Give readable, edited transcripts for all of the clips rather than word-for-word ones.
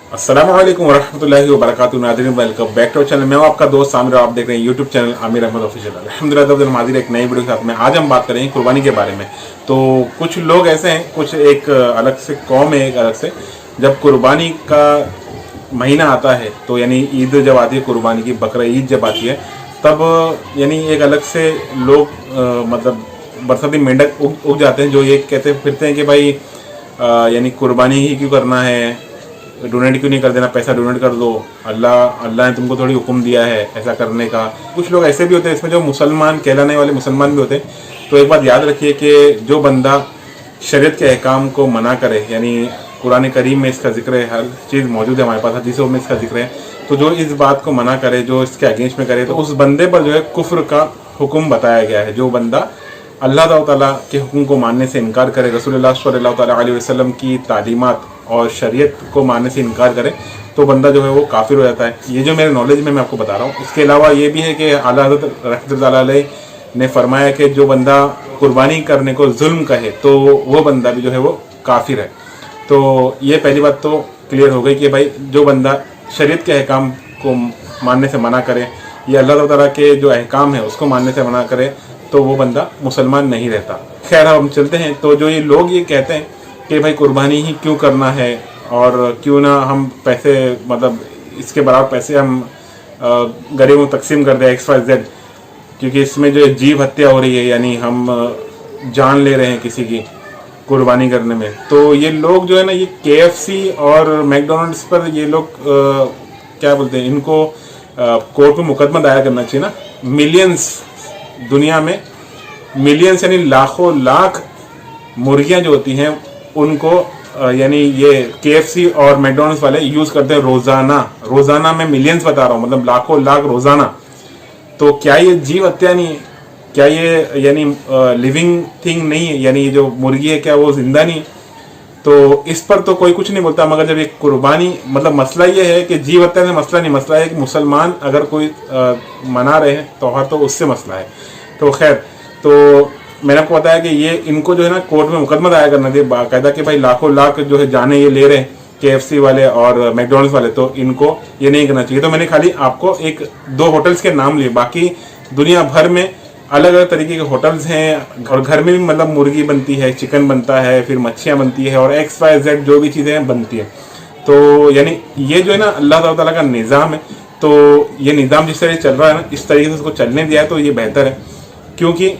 अस्सलाम वालेकुम वरहमतुल्लाहि वबरकातुहू। नाज़रीन, वेलकम बैक टू चैनल। मैं हूं आपका दोस्त सामिर और आप देख रहे हैं YouTube channel Aamir Ahmed official. अल्हम्दुलिल्लाह हाजिर एक नई वीडियो के साथ में। आज हम बात करेंगे कुर्बानी के बारे में। तो कुछ लोग ऐसे हैं, कुछ एक अलग से कौम है, एक अलग से, जब कुर्बानी का महीना आता है तो यानी ईद जब आती है, कुर्बानी की बकरा ईद जब आती है, तब यानी एक अलग से लोग मतलब बरसाती मेंढक उग जाते हैं, जो ये कहते फिरते हैं कि भाई यानी कुर्बानी ही क्यों करना है, डोनेट क्यों नहीं कर देना, पैसा डोनेट कर दो, अल्लाह ने तुमको थोड़ी हुक्म दिया है ऐसा करने का। कुछ लोग ऐसे भी होते हैं इसमें जो मुसलमान कहलाने वाले मुसलमान भी होते हैं। तो एक बात याद रखिए कि जो बंदा शरीयत के अहकाम को मना करे, यानी कुरान करीम में इसका जिक्र है, हर चीज़ मौजूद है हमारे पास, हदीसों में इसका जिक्र है, तो जो इस बात को मना करे, जो इसके अगेंस्ट में करे, तो उस बंदे पर जो है कुफ्र का हुक्म बताया गया है। जो बंदा अल्लाह ताला के हुक्म को मानने से इनकार करे, रसूलुल्लाह सल्लल्लाहु अलैहि वसल्लम की तालीमात और शरीयत को मानने से इनकार करे, तो बंदा जो है वो काफिर हो जाता है। ये जो मेरे नॉलेज में मैं आपको बता रहा हूँ। इसके अलावा ये भी है कि आला हज़रत रहमतुल्लाह अलैह ने फरमाया कि जो बंदा कुर्बानी करने को जुल्म कहे तो वो बंदा भी जो है वो काफिर है। तो ये पहली बात तो क्लियर हो गई कि भाई जो बंदा शरीयत के अहकाम को मानने से मना करे या अल्लाह ताला के जो अहकाम है उसको मानने से मना करे, तो वो बंदा मुसलमान नहीं रहता। खैर, हम चलते हैं। तो जो ये लोग ये कहते हैं कि भाई कुर्बानी ही क्यों करना है और क्यों ना हम पैसे, मतलब इसके बराबर पैसे हम गरीबों को तकसीम कर दें XYZ, क्योंकि इसमें जो जीव हत्या हो रही है, यानी हम जान ले रहे हैं किसी की कुर्बानी करने में। तो ये लोग जो है ना, ये KFC और मैकडोनल्ड्स पर ये लोग क्या बोलते हैं, इनको कोर्ट में मुकदमा दायर करना चाहिए ना। मिलियंस, दुनिया में मिलियंस यानी लाखों लाख मुर्गियां जो होती हैं उनको यानी ये KFC और मैकडोनल्ड्स वाले यूज करते हैं रोजाना मैं मिलियंस बता रहा हूँ, मतलब लाखों लाख रोजाना। तो क्या ये जीव हत्या नहीं है? क्या ये यानी लिविंग थिंग नहीं है? यानी ये जो मुर्गी है क्या वो जिंदा नहीं है? तो इस पर तो कोई कुछ नहीं बोलता। मगर जब ये कुर्बानी, मतलब मसला ये है कि जीव हत्या से मसला नहीं, मसला है कि मुसलमान अगर कोई मना रहे हैं त्योहार तो उससे मसला है। तो खैर, तो मैंने आपको बताया कि ये इनको जो है ना कोर्ट में मुकदमा दायर करना चाहिए बाकायदा कि भाई लाखों लाख जो है जाने ये ले रहे हैं KFC वाले और मैकडोनल्ड्स वाले, तो इनको ये नहीं करना चाहिए। तो मैंने खाली आपको एक दो होटल्स के नाम लिए, बाकी दुनिया भर में अलग अलग तरीके के होटल्स हैं और घर में भी मतलब मुर्गी बनती है, चिकन बनता है, फिर मच्छियाँ बनती है और XYZ जो भी चीज़ें बनती है। तो यानी ये जो है ना अल्लाह ताला का निज़ाम है। तो ये निज़ाम जिस तरह चल रहा है ना, इस तरीके से उसको चलने दिया है तो ये बेहतर है। क्योंकि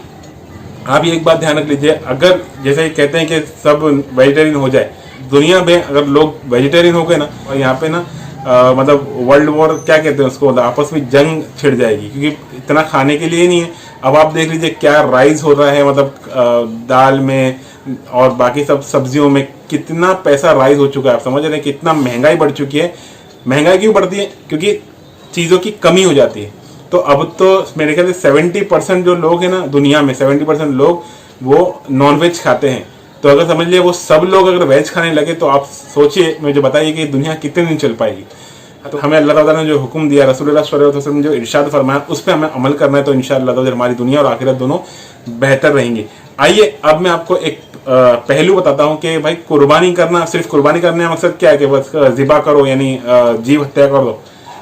आप ये एक बात ध्यान रख लीजिए, अगर जैसे कहते हैं कि सब वेजिटेरियन हो जाए, दुनिया में अगर लोग वेजिटेरियन हो गए ना, और यहाँ पे ना मतलब वर्ल्ड वॉर क्या कहते हैं उसको, आपस में जंग छिड़ जाएगी, क्योंकि इतना खाने के लिए नहीं है। अब आप देख लीजिए क्या राइस हो रहा है, मतलब दाल में और बाकी सब सब्जियों में कितना पैसा राइस हो चुका है। आप समझ रहे हैं कितना महंगाई बढ़ चुकी है। महंगाई क्यों बढ़ती है? क्योंकि चीज़ों की कमी हो जाती है। तो अब तो मेरे ख्याल से 70% जो लोग हैं ना दुनिया में, 70% लोग वो नॉनवेज खाते हैं। तो अगर समझ लिया वो सब लोग अगर वेज खाने लगे तो आप सोचिए, मुझे बताइए कि दुनिया कितने दिन चल पाएगी। तो हमें अल्लाह ताला ने जो हुक्म दिया, रसूलुल्लाह सल्लल्लाहु अलैहि वसल्लम जो इरशाद फरमाया, उस पर हमें अमल करना है। तो इंशाअल्लाह हमारी दुनिया और आखिरत दोनों बेहतर रहेंगी। आइए अब मैं आपको एक पहलू बताता हूँ कि भाई कुर्बानी करना, सिर्फ कुर्बानी करने का मकसद क्या है कि बस ज़िबा करो, यानी जीव हत्या कर दो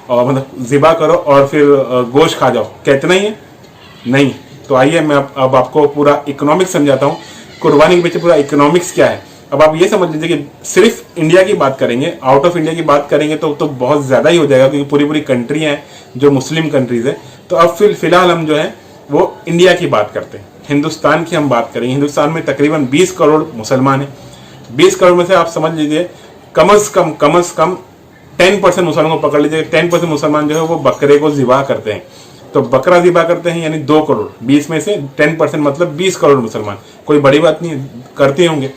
और मतलब ज़िबा करो और फिर गोश्त खा जाओ, क्या इतना ही है? नहीं। तो आइए मैं अब आपको पूरा इकोनॉमिक्स समझाता हूँ, कुर्बानी के पीछे पूरा इकोनॉमिक्स क्या है। अब आप ये समझ लीजिए कि सिर्फ इंडिया की बात करेंगे, आउट ऑफ इंडिया की बात करेंगे तो बहुत ज़्यादा ही हो जाएगा, क्योंकि पूरी पूरी कंट्री हैं जो मुस्लिम कंट्रीज़ है। तो अब फिलहाल हम जो है वो इंडिया की बात करते हैं, हिंदुस्तान की हम बात करेंगे। हिंदुस्तान में तकरीबन 20 करोड़ मुसलमान हैं। 20 करोड़ में से आप समझ लीजिए कम अज़ कम 10% मुसलमानों को पकड़ लीजिए। 10% मुसलमान जो है वो बकरे को ज़िबा करते हैं। तो बकरा ज़िबा करते हैं, यानी 2 करोड़, 20 में से 10% मतलब 20 करोड़ मुसलमान। कोई बड़ी बात नहीं, करते होंगे।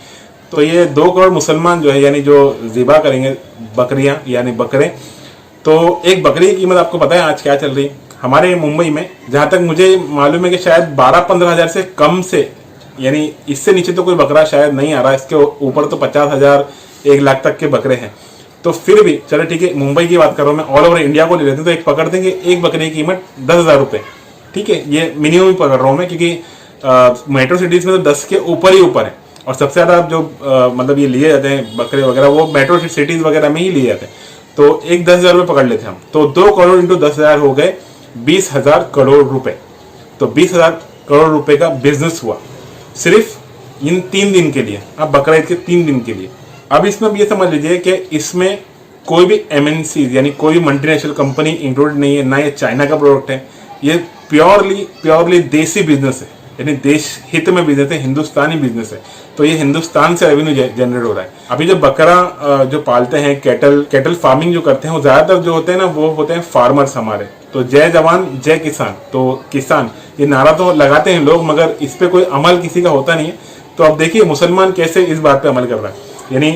तो ये 2 करोड़ मुसलमान जो है, यानी जो ज़िबा करेंगे बकरियां यानी बकरे, तो एक बकरी की कीमत आपको पता है आज क्या चल रही है? हमारे मुंबई में जहाँ तक मुझे मालूम है कि शायद 12-15 हज़ार से कम से, यानी इससे नीचे तो कोई बकरा शायद नहीं आ रहा। इसके ऊपर तो 50,000 1 लाख तक के बकरे हैं। तो फिर भी चलो ठीक है, मुंबई की बात कर रहा हूँ मैं, ऑल ओवर इंडिया को ले लेते हैं तो एक पकड़ देंगे, एक बकरे की कीमत 10,000 रुपये। ठीक है, ये मिनिमम ही पकड़ रहा हूँ मैं, क्योंकि मेट्रो सिटीज़ में तो 10 के ऊपर ही ऊपर है। और सबसे ज़्यादा जो मतलब ये लिए जाते हैं बकरे वगैरह वो मेट्रो सिटीज़ वगैरह में ही लिए जाते हैं। तो एक 10,000 रुपये पकड़ लेते हैं हम, तो 2 करोड़ इंटू 10,000 हो गए 20,000 करोड़ रुपए। तो 20,000 करोड़ रुपए का बिजनेस हुआ सिर्फ इन 3 दिन के लिए। अब बकरा ईद के 3 दिन के लिए। अब इसमें अब ये समझ लीजिए कि इसमें कोई भी MNC यानी कोई भी मल्टीनेशनल कंपनी इंक्लूडेड नहीं है, ना ये चाइना का प्रोडक्ट है। ये प्योरली देसी बिजनेस है, यानी देश हित में बिजनेस है, हिंदुस्तानी बिजनेस है। तो ये हिंदुस्तान से रेवेन्यू जनरेट हो रहा है। अभी जो बकरा जो पालते हैं, कैटल फार्मिंग जो करते हैं, वो ज्यादातर जो होते हैं ना वो होते हैं फार्मर्स हमारे। तो जय जवान जय किसान, तो किसान ये नारा तो लगाते हैं लोग, मगर इस पे कोई अमल किसी का होता नहीं है। तो अब देखिए मुसलमान कैसे इस बात पे अमल कर रहा है, यानी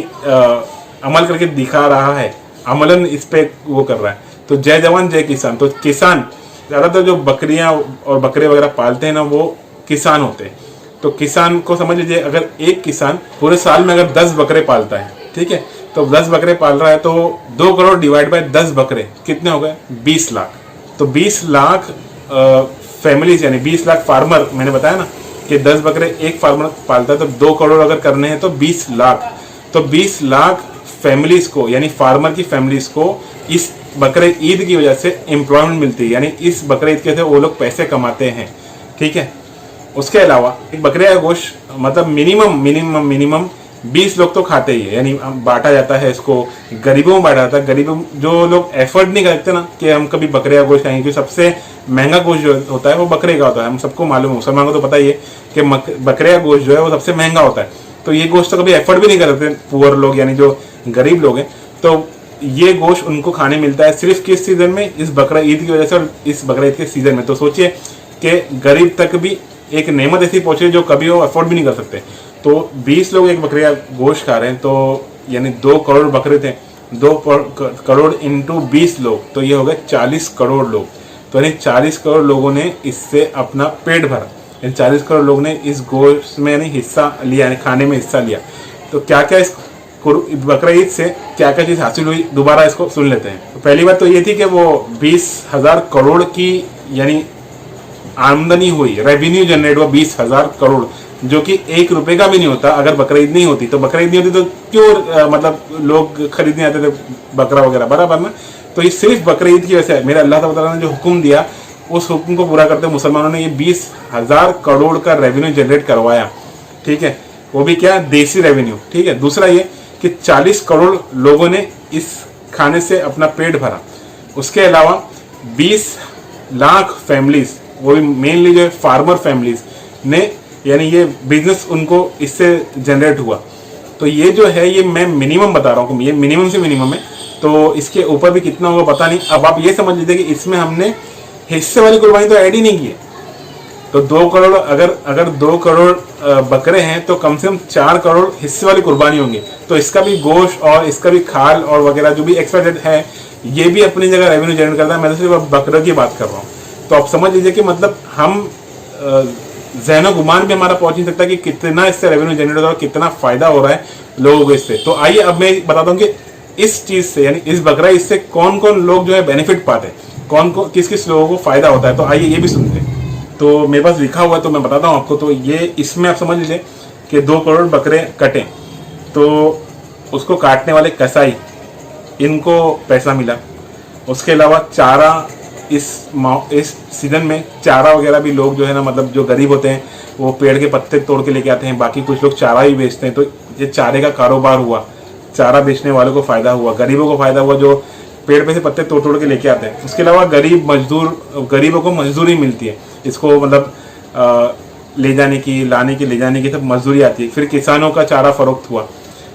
अमल करके दिखा रहा है, अमलन इस पे वो कर रहा है। तो जय जवान जय किसान। तो किसान ज्यादातर जो बकरियां और बकरे वगैरह पालते हैं ना वो किसान होते हैं। तो किसान को समझ लीजिए, अगर एक किसान पूरे साल में अगर 10 बकरे पालता है, ठीक है, तो 10 बकरे पाल रहा है तो 2 करोड़ डिवाइड बाय 10 बकरे कितने हो गए? 20 लाख। तो 20 लाख फैमिलीज यानी 20 लाख फार्मर, मैंने बताया ना कि 10 बकरे एक फार्मर पालता है, तो 2 करोड़ अगर करने हैं तो 20 लाख। तो 20 लाख फैमिलीज को यानी फार्मर की फैमिलीज को इस बकरे ईद की वजह से एम्प्लॉयमेंट मिलती है, यानी इस बकरे ईद के से वो लोग पैसे कमाते हैं, ठीक है। उसके अलावा एक बकरे का गोश्त मतलब मिनिमम 20 लोग तो खाते ही है, यानी बांटा जाता है इसको, गरीबों में बांटा जाता है। गरीबों जो लोग एफर्ट नहीं करते ना कि हम कभी बकरे का गोश्त खाएंगे, क्योंकि सबसे महंगा गोश्त जो होता है वो बकरे का होता है। हम सबको मालूम है, मुसलमानों को तो पता ही है कि बकरे का गोश्त जो है वो सबसे महंगा होता है। तो ये गोश्त तो कभी एफर्ट भी नहीं करते पुअर लोग, यानी जो गरीब लोग हैं। तो ये गोश्त उनको खाने मिलता है सिर्फ किस सीजन में? इस बकरा ईद की वजह से, और इस बकरा ईद के सीजन में। तो सोचिए कि गरीब तक भी एक नेमत ऐसी पहुंचे जो कभी वो अफोर्ड भी नहीं कर सकते। तो 20 लोग एक बकरे का गोश्त खा रहे हैं, तो यानी 2 करोड़ बकरे थे, 2 करोड़ इंटू 20 लोग, तो ये हो गए 40 करोड़ लोग। तो यानी 40 करोड़ लोगों ने इससे अपना पेट भरा, यानी 40 करोड़ लोगों ने इस गोश्त में यानी हिस्सा लिया, यानी खाने में हिस्सा लिया। तो क्या क्या इस बकरा ईद से क्या क्या चीज़ हासिल हुई, दोबारा इसको सुन लेते हैं। तो पहली बात तो ये थी कि वो 20,000 करोड़ की यानी आमदनी हुई, रेवेन्यू जनरेट हुआ 20,000 करोड़, जो कि 1 रुपए का भी नहीं होता अगर बकरा ईद नहीं होती। तो बकरा ईद नहीं होती तो क्यों मतलब लोग खरीदने आते थे बकरा वगैरह, बराबर ना। तो ये सिर्फ बकरा ईद की वजह से मेरे अल्लाह ताला ने जो हुक्म दिया उस हुक्म को पूरा करते मुसलमानों ने ये 20,000 करोड़ का रेवेन्यू जनरेट करवाया, ठीक है। वो भी क्या? देसी रेवेन्यू, ठीक है। दूसरा ये कि 40 करोड़ लोगों ने इस खाने से अपना पेट भरा। उसके अलावा 20 लाख फैमिलीज, वो भी मेनली जो है फार्मर फैमिलीज ने, यानी ये बिजनेस उनको इससे जनरेट हुआ। तो ये जो है ये मैं मिनिमम बता रहा हूँ, ये मिनिमम से मिनिमम है। तो इसके ऊपर भी कितना होगा पता नहीं। अब आप ये समझ लीजिए कि इसमें हमने हिस्से वाली कुर्बानी तो ऐड ही नहीं की है। तो 2 करोड़ अगर 2 करोड़ बकरे हैं तो कम से कम 4 करोड़ हिस्से वाली कुर्बानी होंगी। तो इसका भी गोश्त और इसका भी खाल और वगैरह जो भी एक्सपेक्टेड है, ये भी अपनी जगह रेवेन्यू जनरेट करता है। मैं तो सिर्फ बकरे की बात कर रहा हूँ। तो आप समझ लीजिए कि मतलब हम ज़हनो गुमान भी हमारा पहुंच नहीं सकता कि कितना इससे रेवेन्यू जनरेट हो रहा है, कितना फायदा हो रहा है लोगों को इससे। तो आइए अब मैं बताता हूँ कि इस चीज से यानी इस बकरा इससे कौन कौन लोग जो है बेनिफिट पाते हैं, किस किस लोगों को फायदा होता है। तो आइए ये भी सुनते हैं। तो मेरे पास लिखा हुआ है तो मैं बताता हूँ आपको। तो ये इसमें आप समझ लीजिए कि 2 करोड़ बकरे कटे, तो उसको काटने वाले कसाई, इनको पैसा मिला। उसके अलावा चारा, इस सीजन में चारा वगैरह भी लोग जो है ना, मतलब जो गरीब होते हैं वो पेड़ के पत्ते तोड़ के लेके आते हैं, बाकी कुछ लोग चारा ही बेचते हैं। तो ये चारे का कारोबार हुआ, चारा बेचने वालों को फायदा हुआ, गरीबों को फायदा हुआ जो पेड़ पे से पत्ते तोड़ तोड़ के लेके आते हैं। उसके अलावा गरीबों को मजदूरी मिलती है, इसको मतलब ले जाने की, लाने की, ले जाने की सब मजदूरी आती है। फिर किसानों का चारा फरोख्त हुआ,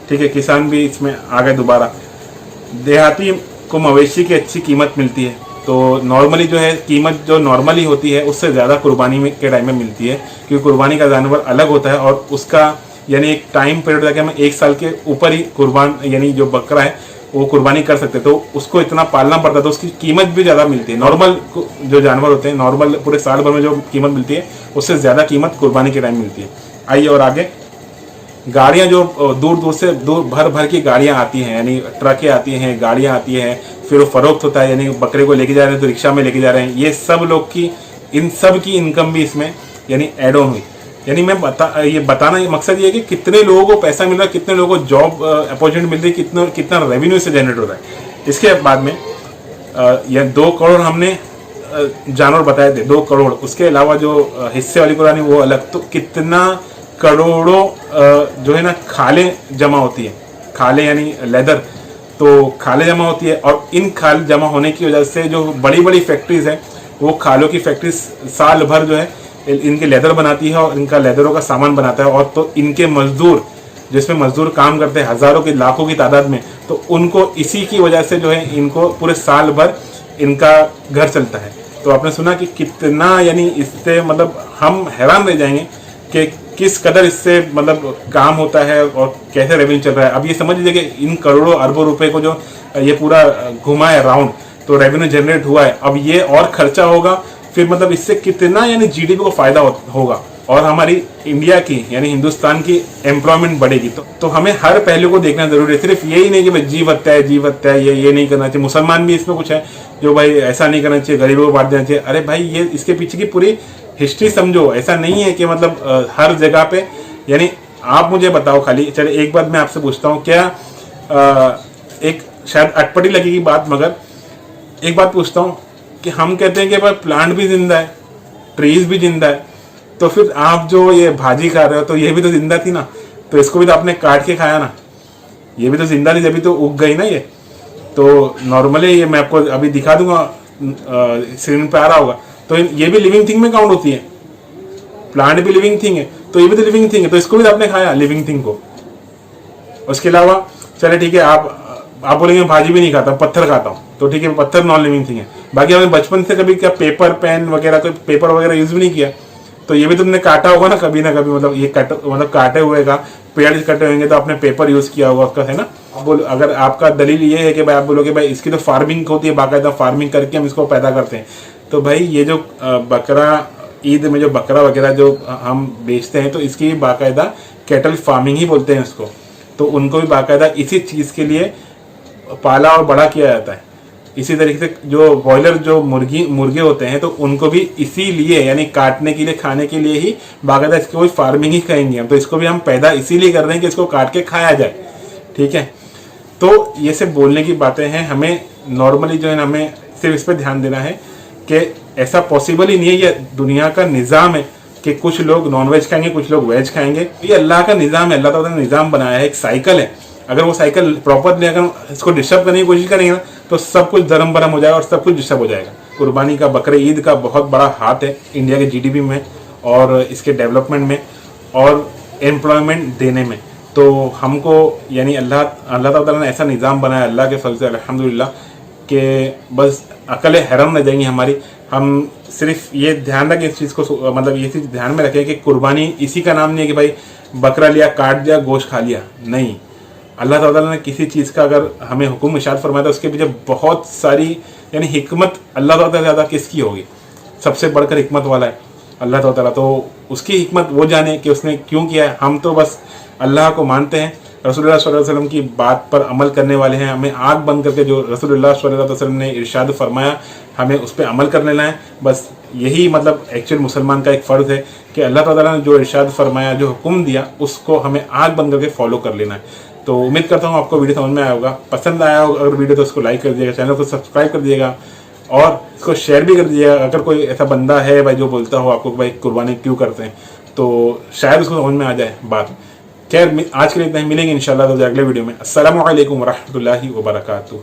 ठीक है, किसान भी इसमें आ गए दोबारा। देहाती को मवेशी की अच्छी कीमत मिलती है। तो नॉर्मली जो है कीमत जो नॉर्मली होती है उससे ज़्यादा कुर्बानी में के टाइम में मिलती है, क्योंकि कुर्बानी का जानवर अलग होता है और उसका यानी एक टाइम पीरियड होता है कि हम 1 साल के ऊपर ही कुर्बान यानी जो बकरा है वो कुर्बानी कर सकते हैं। तो उसको इतना पालना पड़ता है, तो उसकी कीमत भी ज़्यादा मिलती है। नॉर्मल जो जानवर होते हैं, नॉर्मल पूरे साल भर में जो कीमत मिलती है उससे ज़्यादा कीमत कुर्बानी के टाइम मिलती है। आइए और आगे, गाड़ियाँ जो दूर भर की गाड़ियाँ आती हैं, यानी ट्रकें आती हैं, गाड़ियाँ आती हैं, फिर वो फरोख्त होता है, यानी बकरे को लेके जा रहे हैं तो रिक्शा में लेके जा रहे हैं। ये सब लोग की, इन सब की इनकम भी इसमें यानी एड ऑन हुई, यानी मैं ये बताना ये मकसद ये है कि कितने लोगों को पैसा मिल रहा है, कितने लोगों को जॉब अपॉर्चुनिटी मिल रही है, कितना रेवेन्यू इससे जनरेट हो रहा है। इसके बाद में ये 2 करोड़ हमने जानवर बताए थे, 2 करोड़, उसके अलावा जो हिस्से वाली कुरानी वो अलग, तो कितना करोड़ों जो है ना खालें जमा होती है, खालें यानी लेदर, तो खालें जमा होती है। और इन खाल जमा होने की वजह से जो बड़ी बड़ी फैक्ट्रीज हैं वो खालों की फैक्ट्री साल भर जो है इनके लेदर बनाती है और इनका लेदरों का सामान बनाता है। और तो इनके मजदूर, जिसमें मजदूर काम करते हैं हजारों की लाखों की तादाद में, तो उनको इसी की वजह से जो है इनको पूरे साल भर इनका घर चलता है। तो आपने सुना कि कितना, यानी इससे मतलब हम हैरान रह जाएंगे कि किस कदर इससे मतलब काम होता है और कैसे रेवेन्यू चल रहा है। अब ये समझ लीजिए कि इन करोड़ों अरबों रुपए को जो ये पूरा घुमा है राउंड, तो रेवेन्यू जनरेट हुआ है, अब ये और खर्चा होगा, फिर मतलब इससे कितना यानी जीडीपी को फायदा होगा और हमारी इंडिया की यानी हिंदुस्तान की एम्प्लॉयमेंट बढ़ेगी। तो हमें हर पहलू को देखना जरूरी है, सिर्फ यही नहीं कि भाई जीव हत्या है ये नहीं करना चाहिए। मुसलमान भी इसमें कुछ है जो भाई ऐसा नहीं करना चाहिए, गरीबों को बांट देना चाहिए। अरे भाई ये इसके पीछे की पूरी हिस्ट्री समझो। ऐसा नहीं है कि मतलब हर जगह पे, यानी आप मुझे बताओ खाली, चले एक बात मैं आपसे पूछता हूँ, क्या एक शायद अटपटी लगेगी बात, मगर एक बात पूछता हूँ कि हम कहते हैं कि भाई प्लांट भी जिंदा है, ट्रीज भी जिंदा है, तो फिर आप जो ये भाजी खा रहे हो तो ये भी तो जिंदा थी ना, तो इसको भी तो आपने काट के खाया ना, ये भी तो जिंदा थी, जब तो उग गई ना ये। तो नॉर्मली ये मैं आपको अभी दिखा दूंगा, स्क्रीन पे आ रहा होगा, तो ये भी लिविंग थिंग में काउंट होती है, प्लांट भी लिविंग थिंग है, तो ये भी तो लिविंग थिंग है, तो इसको भी तो आपने खाया लिविंग थिंग को। उसके अलावा चले ठीक है, आप बोलेंगे भाजी भी नहीं खाता, पत्थर खाता हूँ, तो ठीक है पत्थर नॉन लिविंग थिंग है। बाकी हमने बचपन से कभी क्या पेपर पेन वगैरह, कोई पेपर वगैरह यूज भी नहीं किया, तो ये भी तुमने काटा होगा ना कभी, मतलब ये मतलब काटे हुए का, पेड़ कटे होंगे तो आपने पेपर यूज किया होगा उसका, है ना। अगर आपका दलील ये है कि भाई आप बोलोगे भाई इसकी तो फार्मिंग होती है, बाकायदा फार्मिंग करके हम इसको पैदा करते हैं, तो भाई ये जो बकरा ईद में जो बकरा वगैरह जो हम बेचते हैं, तो इसकी बाकायदा कैटल फार्मिंग ही बोलते हैं इसको, तो उनको भी बाकायदा इसी चीज़ के लिए पाला और बड़ा किया जाता है। इसी तरीके से जो बॉयलर जो मुर्गे होते हैं, तो उनको भी इसीलिए यानी काटने के लिए, खाने के लिए ही बाकायदा इसकी कोई फार्मिंग ही कहेंगे हम, तो इसको भी हम पैदा इसीलिए कर रहे हैं कि इसको काट के खाया जाए, ठीक है। तो ये सब बोलने की बातें हैं, हमें नॉर्मली जो है ना हमें सिर्फ इस पर ध्यान देना है कि ऐसा पॉसिबल ही नहीं है, ये दुनिया का निज़ाम है कि कुछ लोग नॉनवेज खाएंगे, कुछ लोग वेज खाएंगे, ये अल्लाह का निज़ाम है, अल्लाह ताला ने निज़ाम बनाया है, एक साइकिल है। अगर वो साइकिल प्रॉपरली अगर इसको डिस्टर्ब करने की कोशिश करेंगे ना, तो सब कुछ धर्म भरम हो जाएगा और सब कुछ डिस्टर्ब हो जाएगा। कुर्बानी का, बकरे ईद का बहुत बड़ा हाथ है इंडिया के जीडीपी में और इसके डेवलपमेंट में और एम्प्लॉयमेंट देने में। तो हमको यानी अल्लाह ताला ने ऐसा निज़ाम बनाया अल्लाह के फजल से अल्हम्दुलिल्लाह कि बस अकल हैरान रह जाएंगी हमारी। हम सिर्फ ये ध्यान रखें इस चीज़ को, मतलब ये चीज़ ध्यान में रखें कि कुर्बानी इसी का नाम नहीं है कि भाई बकरा लिया, काट दिया, गोश्त खा लिया, नहीं। अल्लाह ताला ने किसी चीज़ का अगर हमें हुक्म इरशाद फरमाया तो उसके पीछे बहुत सारी यानी हिकमत अल्लाह ताला से ज़्यादा किसकी होगी, सबसे बढ़कर हिकमत वाला है अल्लाह ताला। तो उसकी हिकमत वो जाने कि उसने क्यों किया है। हम तो बस अल्लाह को मानते हैं, रसूलुल्लाह सल्लल्लाहु अलैहि वसल्लम की बात पर अमल करने वाले हैं। हमें आँख बंद करके जो रसूलुल्लाह सल्लल्लाहु अलैहि वसल्लम ने इरशाद फरमाया हमें उस पर अमल कर लेना है। बस यही मतलब एक्चुअल मुसलमान का एक फ़र्ज़ है कि अल्लाह ताला ने जो इरशाद फरमाया, जो हुक्म दिया, उसको हमें आँख बंद करके फॉलो कर लेना है। तो उम्मीद करता हूँ आपको वीडियो समझ में आया होगा। पसंद आया होगा अगर वीडियो तो उसको लाइक कर दीजिएगा, चैनल को सब्सक्राइब कर दीजिएगा और इसको शेयर भी कर दीजिएगा। अगर कोई ऐसा बंदा है भाई जो बोलता हो आपको भाई कुर्बानी क्यों करते हैं, तो शायद उसको समझ में आ जाए बात। खैर आज के लिए इतना ही, मिलेंगे इंशाल्लाह तो अगले वीडियो में। अस्सलामु अलैकुम वरहमतुल्लाहि वबरकातुहू।